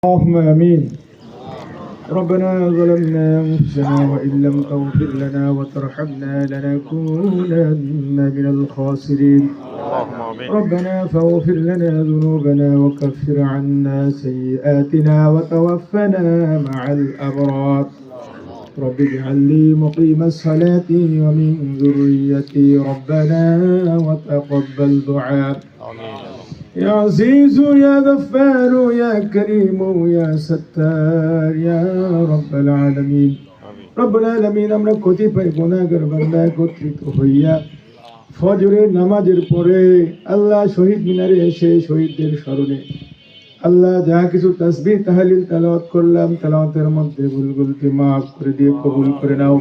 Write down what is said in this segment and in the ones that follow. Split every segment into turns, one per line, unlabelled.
اللهم امين. ربنا ظلمنا انفسنا وان لم تغفر لنا وترحمنا لنكونن من الخاسرين. ربنا فاغفر لنا ذنوبنا وكفر عنا سيئاتنا وتوفنا مع الابرار. رب اجعل لي مقيم الصلاة ومن ذريتي ربنا وتقبل دعاء. يا عزيز يا غفار يا كريم يا ستار يا رب العالمين. رب العالمين আমরা কতিপয় গুনাহগার বান্দা একত্রিত হইয়া ফজরের নামাজের পরে আল্লাহ শহীদ মিনারে এসে শহীদদের স্মরণে আল্লাহ যা কিছু তাসবিহ তাহলিল তেলাওয়াত করলাম, তেলাওয়াতের মধ্যে ভুলগুলোকে মাফ করে দিয়ে কবুল করে নাও।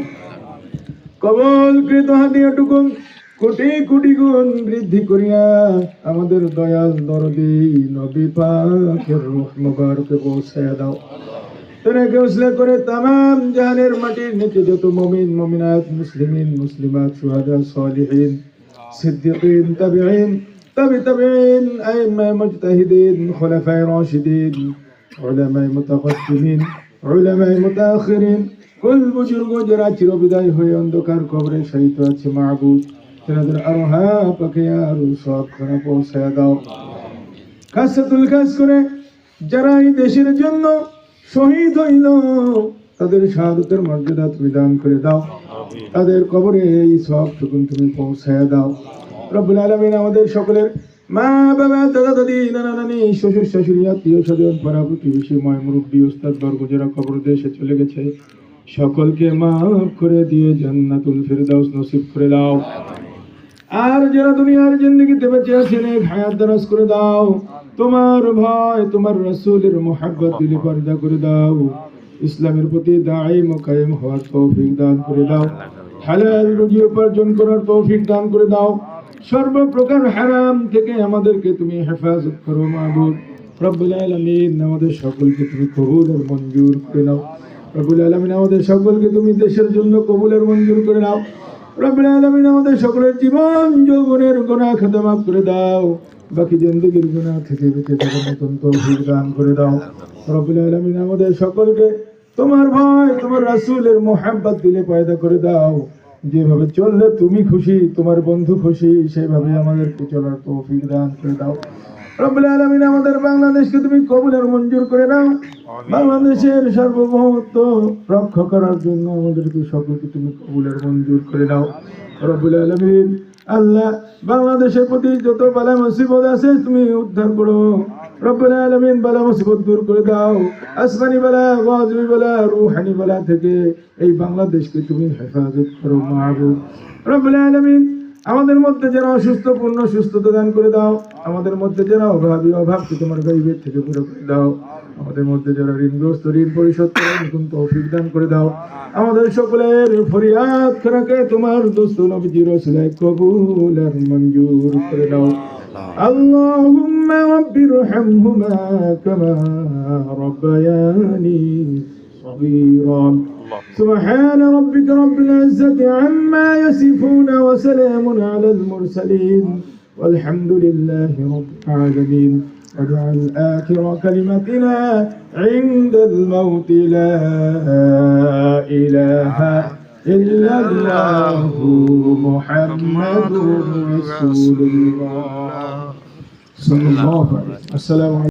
কবুলকৃত হাদিয়াটুকু কোটি কোটি গুণ বৃদ্ধি করিয়া আমাদের দয়াল দরদি নবী পাকের রূহ মুবারকে পৌঁছায়া দাও। তেনাকে উসলে করে তামাম জাহানের মাটির নিচে যত মুমিন মুমিনাত মুসলিমিন মুসলিমাত শুহাদা সালিহিন সিদ্দিকিন তাবিঈন তাবিঈন আইম্মা মুজতাহিদিন খুলাফায়ে রাশিদিন উলামায়ে মুতাকদ্দিমিন উলামায়ে মুতাআখিরিন কুল বুজুর্গ যারা চিরবিদায় হয়ে অন্ধকার কবরে শহীদ আছে মাবুদ তেনাদের আরহা পাকে আর সব খানা পৌঁছায়া দাও। খাসাতুল খাস করে যারা এই দেশের জন্য শহীদ হইল তাদের শাহাদাতের মর্যাদা তুমি দান করে দাও, তাদের কবরে এই সব টুকুন তুমি পৌঁছায়া দাও। রব্বুল আলামিন আমাদের সকলের মা বাবা দাদা দাদি নানা নানি শ্বশুর শাশুড়ি আত্মীয় স্বজন পাড়া প্রতিবেশী ময় মুরব্বী উস্তাদ বর্গ যারা কবর দেশে চলে গেছে সকলকে মাফ করে দিয়ে জান্নাতুল ফিরদাউস নসিব করে দাও। আর যারা দুনিয়ার জিন্দেগিতে বেঁচে আছেন হায়াত দারাজ করে দাও, তোমার ভয় তোমার রাসূলের মুহাব্বত দিলে পর্দা করে দাও, ইসলামের প্রতি দায়ী মুকাইম হওয়ার তৌফিক দান করে দাও, হালাল রুজি উপার্জন করার তৌফিক দান করে দাও, সর্বপ্রকার হারাম থেকে আমাদেরকে তুমি হেফাজত করো মাবুদ। রব্বুল আলামিন আমাদের সকলকে তুমি কবুল আর মঞ্জুর করে নাও। রব্বুল আলামিন আমাদের সকলকে তুমি দেশের জন্য কবুল আর মঞ্জুর করে নাও। রব্বুল আলামিন আমাদের সকলের জীবন যৌবনের গুনাহ খাতা মাফ করে দাও, বাকি জিন্দেগির গুনাহ থেকে বেঁচে থাকার মতন তৌফিক দান করে দাও। রব্বুল আলামিন আমাদের সকলকে তোমার ভয় তোমার রাসূলের মুহাব্বত দিলে পয়দা করে দাও, যেভাবে চললে তুমি খুশি তোমার বন্ধু খুশি সেভাবে আমাদেরকে চলার তৌফিক দান করে দাও। রব্বুল আলামিন আমাদের বাংলাদেশকে তুমি কবুল আর মঞ্জুর করে নাও। বাংলাদেশের সার্বভৌমত্ব রক্ষা করার জন্য আমাদেরকে সকলকে তুমি কবুল আর মঞ্জুর করে নাও। রব্বুল আলামিন আল্লাহ বাংলাদেশের প্রতি যত বালা মুসিবত আছে তুমি উদ্ধার করো। রব্বুল আলামিন বালা মুসিবত দূর করে দাও। আসমানি বালা ওয়াজবি বালা রূহানি বালা থেকে এই বাংলাদেশকে তুমি হেফাজত করো মাবুদ। রব্বুল আলামিন আমাদের মধ্যে যারা অসুস্থ পূর্ণ সুস্থতা দান করে দাও, আমাদের মধ্যে যারা অভাবী অভাবকে তোমার গায়বের থেকে পুরো করে দাও, আমাদের মধ্যে যারা ঋণগ্রস্ত ঋণ পরিশোধ করার নতুন তৌফিক দান করে দাও। আমাদের সকলের ফরিয়াদ খানাকে তোমার দোস্ত নবীজি রাসূলের কবুল আর মঞ্জুর করে দাও। আল্লাহুম্মা রাব্বিরহামহুমা কামা রাব্বায়ানি صغيرا سبحان ربك رب العزة عما يصفون وسلام على المرسلين والحمد لله رب العالمين. واجعل آخر كلمتنا عند الموت لا إله إلا الله محمد رسول الله صلى الله عليه وسلم. السلام عليكم.